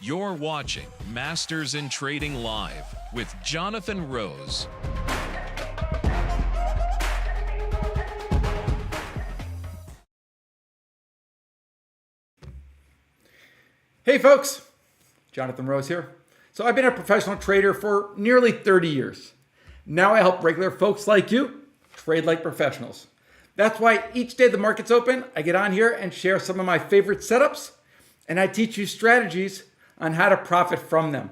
You're watching Masters in Trading Live with Jonathan Rose. Hey folks, Jonathan Rose here. So I've been a professional trader for nearly 30 years. Now I help regular folks like you trade like professionals. That's why each day the market's open, I get on here and share some of my favorite setups, and I teach you strategies on how to profit from them.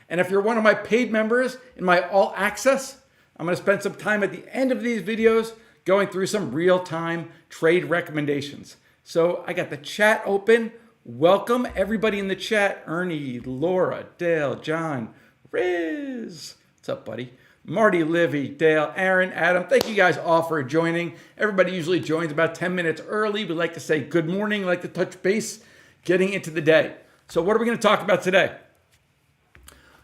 And if you're one of my paid members in my all access, I'm going to spend some time at the end of these videos going through some real-time trade recommendations. So I got the chat open. Welcome everybody in the chat. Ernie, Laura, Dale, John, Riz. What's up, buddy? Marty, Livy, Dale, Aaron, Adam. Thank you guys all for joining. Everybody usually joins about 10 minutes early. We like to say good morning, like to touch base, getting into the day. So what are we going to talk about today?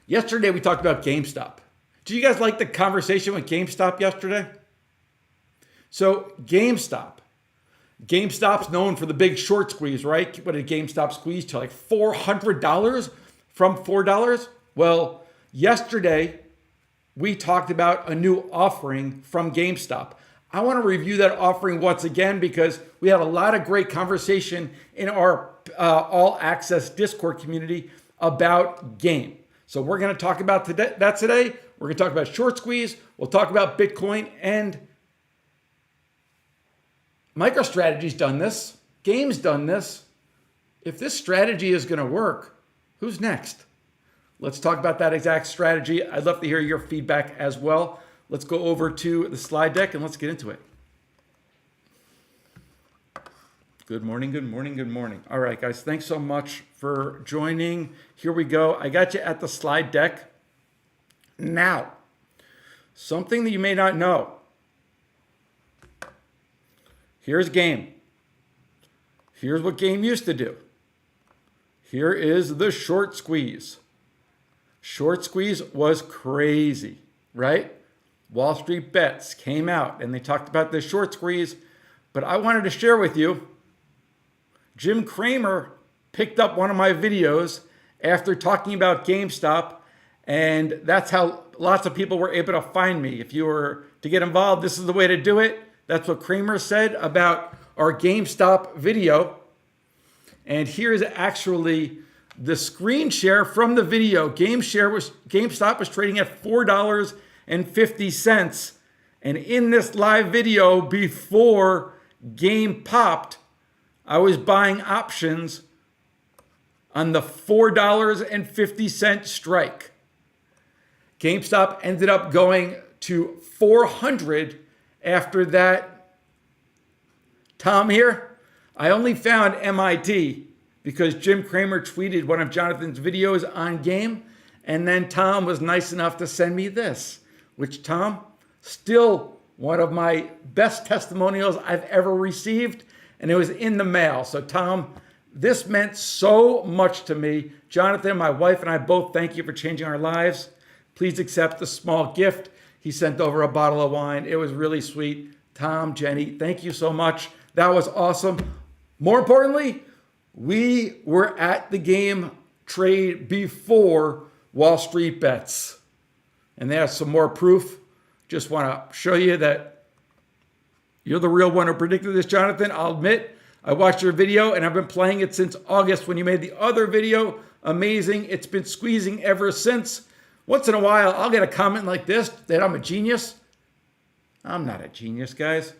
Yesterday we talked about GameStop. Did you guys like the conversation with GameStop yesterday? So GameStop's known for the big short squeeze, right? What did GameStop squeeze to, like $400 from $4? Well, yesterday we talked about a new offering from GameStop. I want to review that offering once again because we had a lot of great conversation in our all access Discord community about game. So we're going to talk about that today. We're going to talk about short squeeze. We'll talk about Bitcoin, and MicroStrategy's done this. Game's done this. If this strategy is going to work, who's next? Let's talk about that exact strategy. I'd love to hear your feedback as well. Let's go over to the slide deck and let's get into it. Good morning, good morning, good morning. All right, guys, thanks so much for joining. Here we go. I got you at the slide deck. Now, something that you may not know. Here's Game. Here's what Game used to do. Here is the short squeeze. Short squeeze was crazy, right? Wall Street Bets came out and they talked about the short squeeze, but I wanted to share with you, Jim Cramer picked up one of my videos after talking about GameStop, and that's how lots of people were able to find me. If you were to get involved, this is the way to do it. That's what Cramer said about our GameStop video. And here's actually the screen share from the video. GameStop was trading at $4.50. And in this live video before Game popped, I was buying options on the $4.50 strike. GameStop ended up going to 400 after that. Tom here, I only found MIT because Jim Cramer tweeted one of Jonathan's videos on Game, and then Tom was nice enough to send me this, which Tom, still one of my best testimonials I've ever received, and it was in the mail. So Tom, this meant so much to me. Jonathan, my wife, and I both thank you for changing our lives. Please accept the small gift. He sent over a bottle of wine. It was really sweet. Tom, Jenny, thank you so much. That was awesome. More importantly, we were at the Game trade before Wall Street Bets. And there's some more proof. Just want to show you that you're the real one who predicted this, Jonathan. I'll admit, I watched your video and I've been playing it since August when you made the other video. Amazing. It's been squeezing ever since. Once in a while, I'll get a comment like this, that I'm a genius. I'm not a genius, guys.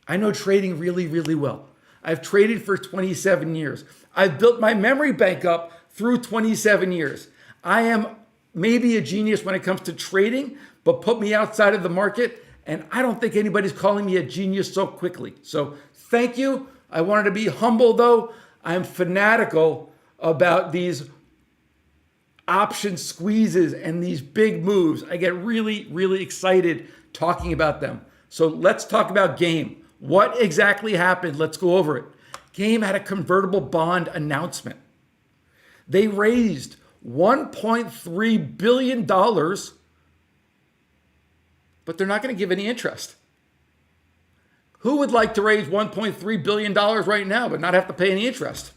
I know trading really, really well. I've traded for 27 years. I've built my memory bank up through 27 years. I am maybe a genius when it comes to trading, but put me outside of the market, and I don't think anybody's calling me a genius so quickly. So thank you. I wanted to be humble, though. I'm fanatical about these option squeezes and these big moves. I get really, really excited talking about them. So let's talk about Game. What exactly happened? Let's go over it. Game had a convertible bond announcement. They raised $1.3 billion, but they're not going to give any interest. Who would like to raise $1.3 billion right now but not have to pay any interest?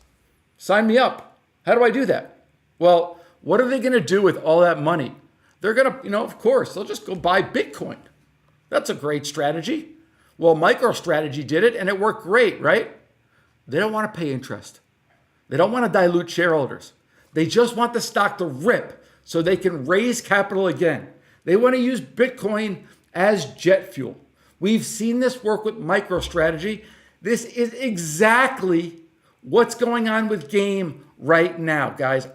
Sign me up. How do I do that? Well, what are they going to do with all that money? They're going to, of course, they'll just go buy Bitcoin. That's a great strategy. Well, MicroStrategy did it and it worked great, right? They don't want to pay interest. They don't want to dilute shareholders. They just want the stock to rip so they can raise capital again. They want to use Bitcoin as jet fuel. We've seen this work with MicroStrategy. This is exactly what's going on with Game right now, guys.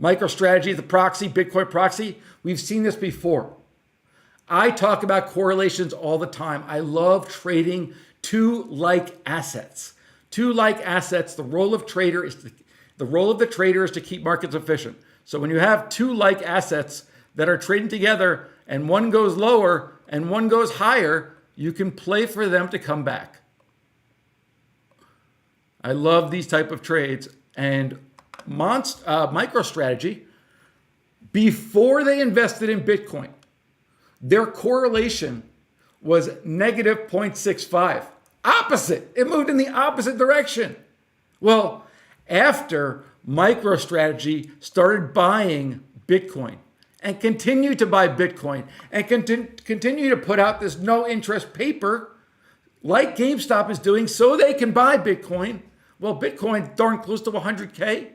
MicroStrategy, the proxy, Bitcoin proxy, we've seen this before. I talk about correlations all the time. I love trading two like assets. Two like assets, the role of the trader is to keep markets efficient. So when you have two like assets that are trading together and one goes lower and one goes higher, you can play for them to come back. I love these type of trades. And MicroStrategy, before they invested in Bitcoin, their correlation was negative 0.65. Opposite. It moved in the opposite direction. Well, after MicroStrategy started buying Bitcoin and continued to buy Bitcoin and continue to put out this no interest paper like GameStop is doing so they can buy Bitcoin. Well, Bitcoin darn close to 100K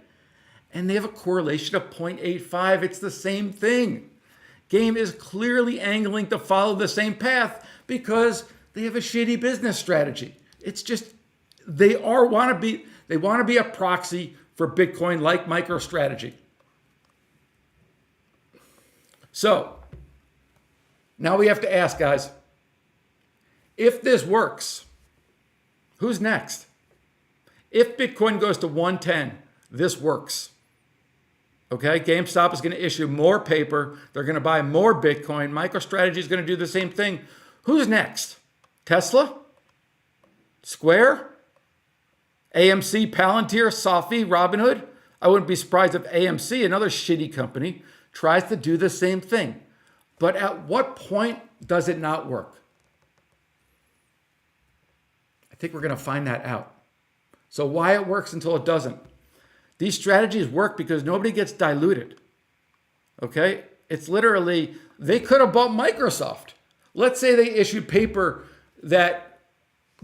and they have a correlation of 0.85. It's the same thing. Game is clearly angling to follow the same path because they have a shitty business strategy. It's just they want to be a proxy for Bitcoin like MicroStrategy. So now we have to ask, guys, if this works, who's next? If Bitcoin goes to 110, this works. Okay, GameStop is going to issue more paper. They're going to buy more Bitcoin. MicroStrategy is going to do the same thing. Who's next? Tesla? Square? AMC, Palantir, Sophie, Robinhood? I wouldn't be surprised if AMC, another shitty company, tries to do the same thing. But at what point does it not work? I think we're going to find that out. So why it works until it doesn't. These strategies work because nobody gets diluted. Okay? It's literally, they could have bought Microsoft. Let's say they issued paper that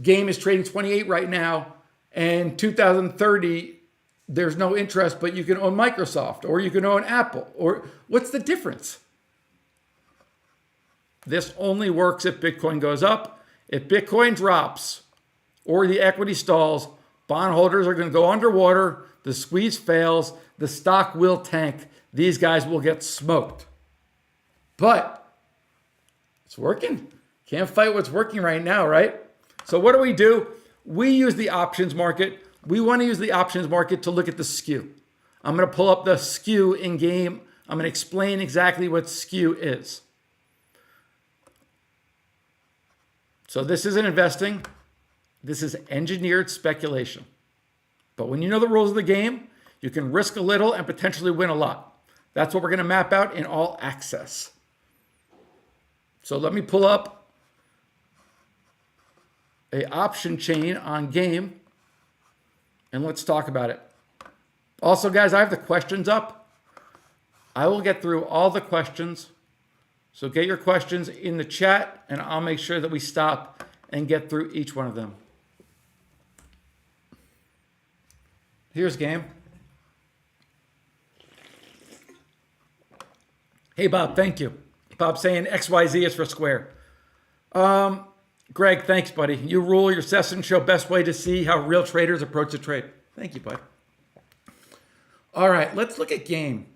Game is trading 28 right now, and 2030, there's no interest, but you can own Microsoft, or you can own Apple, or what's the difference? This only works if Bitcoin goes up. If Bitcoin drops, or the equity stalls, bondholders are going to go underwater, the squeeze fails, the stock will tank, these guys will get smoked. But it's working. Can't fight what's working right now, right? So what do? We use the options market. We want to use the options market to look at the skew. I'm going to pull up the skew in Game. I'm going to explain exactly what skew is. So this isn't investing. This is engineered speculation. But when you know the rules of the game, you can risk a little and potentially win a lot. That's what we're going to map out in all access. So let me pull up an option chain on Game and let's talk about it. Also, guys, I have the questions up. I will get through all the questions. So get your questions in the chat and I'll make sure that we stop and get through each one of them. Here's Game. Hey, Bob, thank you. Bob saying XYZ is for Square. Greg, thanks, buddy. You rule. Your sessions show best way to see how real traders approach a trade. Thank you, bud. All right, let's look at Game.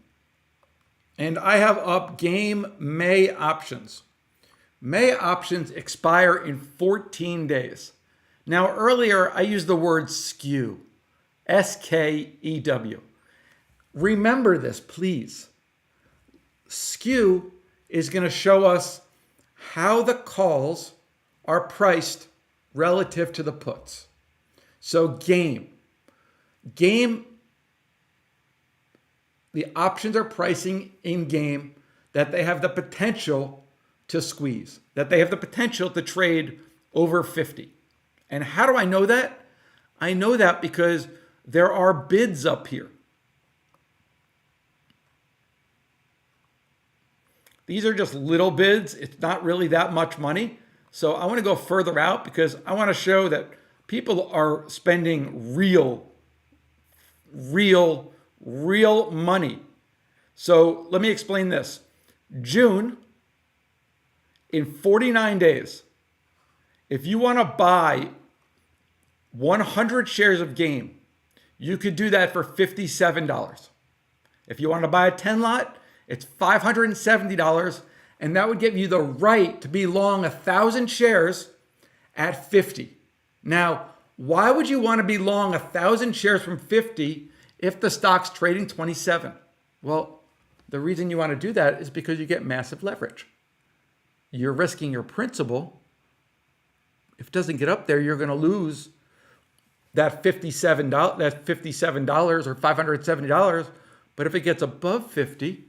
And I have up Game May options. May options expire in 14 days. Now, earlier, I used the word skew. S-K-E-W. Remember this, please. Skew is going to show us how the calls are priced relative to the puts. So Game, the options are pricing in Game that they have the potential to squeeze, that they have the potential to trade over 50. And how do I know that? I know that because there are bids up here. These are just little bids. It's not really that much money. So I want to go further out because I want to show that people are spending real money. So let me explain this. June, in 49 days, if you want to buy 100 shares of Game, you could do that for $57. If you want to buy a 10 lot, it's $570, and that would give you the right to be long 1,000 shares at 50. Now, why would you want to be long 1,000 shares from 50 if the stock's trading 27? Well, the reason you want to do that is because you get massive leverage. You're risking your principal. If it doesn't get up there, you're going to lose that $57 or $570. But if it gets above 50,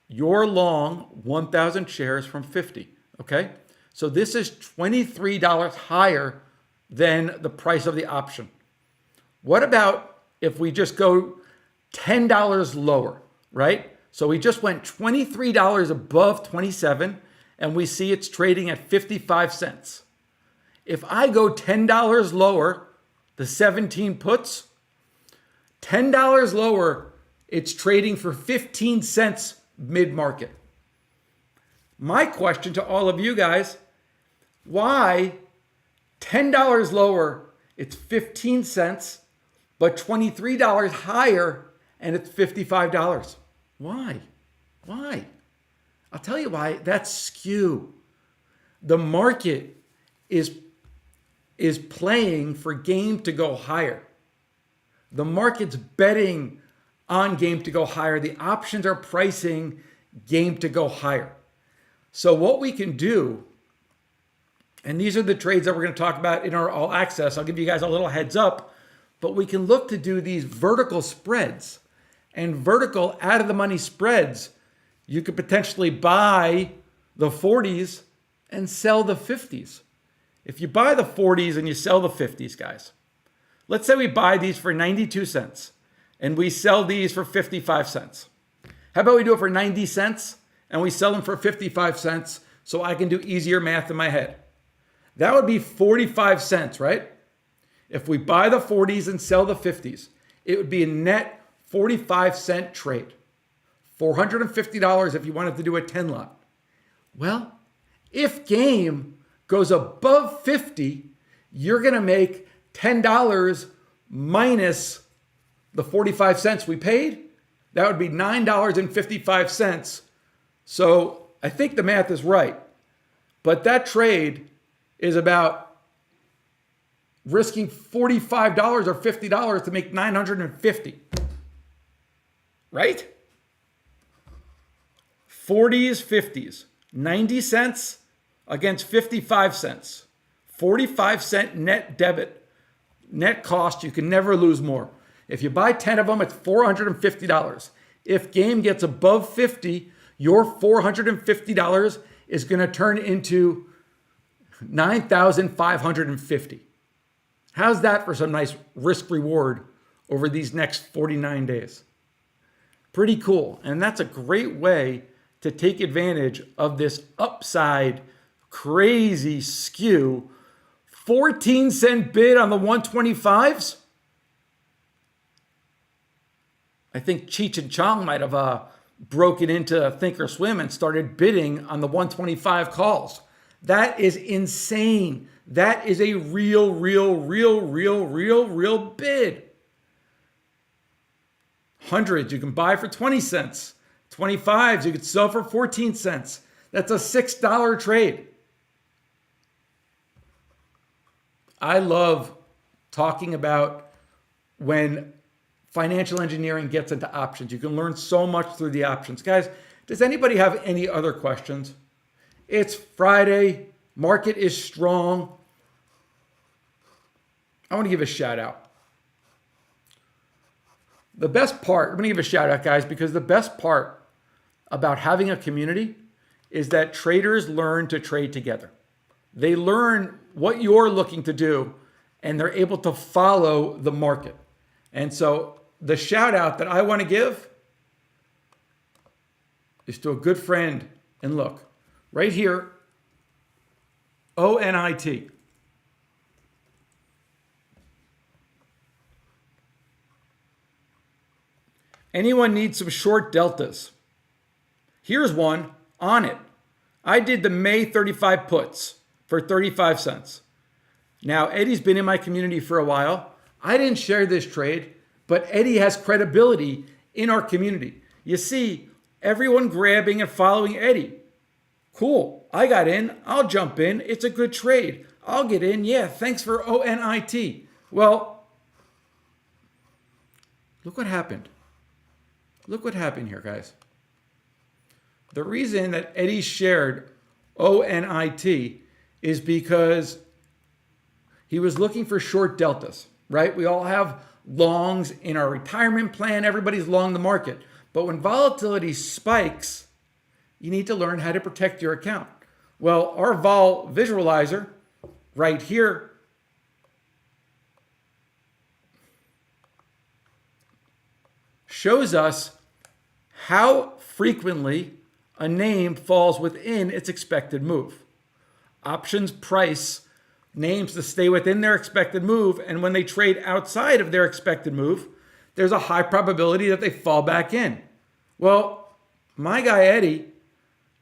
you're long 1,000 shares from 50. Okay? So this is $23 higher than the price of the option. What about if we just go $10 lower, right? So we just went $23 above 27 and we see it's trading at 55 cents. If I go $10 lower, the 17 puts, $10 lower, it's trading for 15 cents mid-market. My question to all of you guys, why $10 lower, it's 15 cents, but $23 higher and it's $55? Why? Why? I'll tell you why. That's skew. The market is playing for Game to go higher. The market's betting on Game to go higher. The options are pricing Game to go higher. So what we can do, and these are the trades that we're going to talk about in our all access. I'll give you guys a little heads up, but we can look to do these vertical spreads. And vertical out of the money spreads, you could potentially buy the 40s and sell the 50s. If you buy the 40s and you sell the 50s, guys, let's say we buy these for 92 cents and we sell these for 55 cents. How about we do it for 90 cents and we sell them for 55 cents so I can do easier math in my head? That would be 45 cents, right? If we buy the 40s and sell the 50s, it would be a net 45-cent trade. $450 if you wanted to do a 10 lot. Well, if Game goes above 50, you're going to make $10 minus the 45 cents we paid. That would be $9.55. So I think the math is right. But that trade is about risking $45 or $50 to make $950. Right? 40s, 50s, 90 cents against 55 cents. 45-cent net debit, net cost. You can never lose more. If you buy 10 of them, it's $450. If Game gets above 50, your $450 is going to turn into $9,550. How's that for some nice risk reward over these next 49 days? Pretty cool. And that's a great way to take advantage of this upside crazy skew. 14-cent bid on the 125s. I think Cheech and Chong might have broken into Thinkorswim and started bidding on the 125 calls. That is insane. That is a real bid. Hundreds you can buy for 20 cents. 25s you could sell for 14 cents. That's a $6 trade. I love talking about when financial engineering gets into options. You can learn so much through the options. Guys, does anybody have any other questions? It's Friday. Market is strong. I want to give a shout out. The best part, I'm going to give a shout out, guys, because the best part about having a community is that traders learn to trade together. They learn what you're looking to do, and they're able to follow the market. And so the shout out that I want to give is to a good friend and look. Right here, ONIT. Anyone need some short deltas? Here's one on it. I did the May 35 puts for 35 cents. Now, Eddie's been in my community for a while. I didn't share this trade, but Eddie has credibility in our community. You see, everyone grabbing and following Eddie. Cool. I got in. I'll jump in. It's a good trade. I'll get in. Yeah, thanks for ONIT. Well, look what happened. Look what happened here, guys. The reason that Eddie shared ONIT is because he was looking for short deltas, right? We all have longs in our retirement plan. Everybody's long the market. But when volatility spikes, you need to learn how to protect your account. Well, our vol visualizer right here shows us how frequently a name falls within its expected move. Options price names to stay within their expected move, and when they trade outside of their expected move, there's a high probability that they fall back in. Well, my guy Eddie,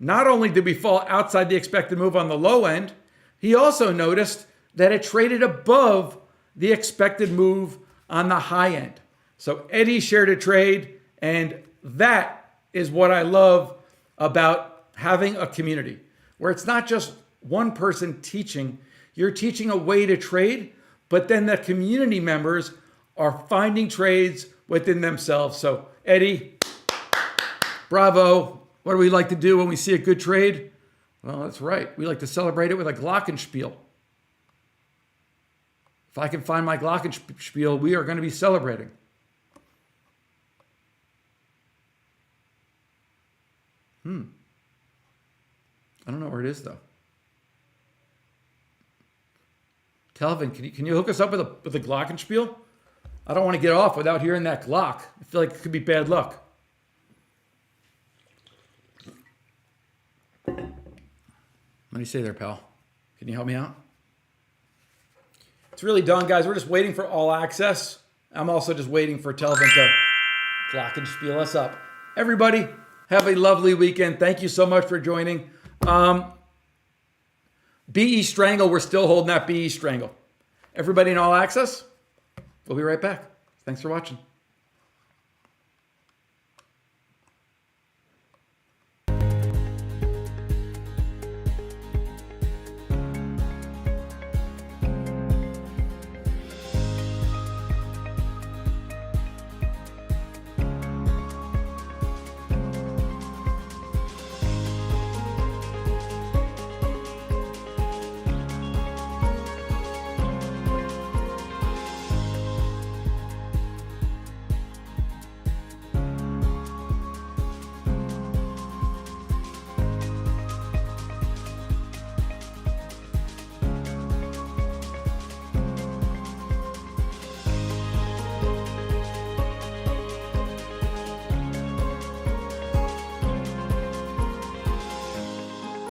not only did we fall outside the expected move on the low end, he also noticed that it traded above the expected move on the high end. So Eddie shared a trade, and that is what I love about having a community, where it's not just one person teaching. You're teaching a way to trade, but then the community members are finding trades within themselves. So Eddie, bravo. What do we like to do when we see a good trade? Well, that's right. We like to celebrate it with a glockenspiel. If I can find my glockenspiel, we are going to be celebrating. I don't know where it is, though. Telvin, can you hook us up with a glockenspiel? I don't want to get off without hearing that Glock. I feel like it could be bad luck. What do you say there, pal? Can you help me out? It's really done, guys. We're just waiting for all access. I'm also just waiting for Telvin to glockenspiel us up. Everybody, have a lovely weekend. Thank you so much for joining. BE Strangle, we're still holding that BE Strangle. Everybody in all access, we'll be right back. Thanks for watching.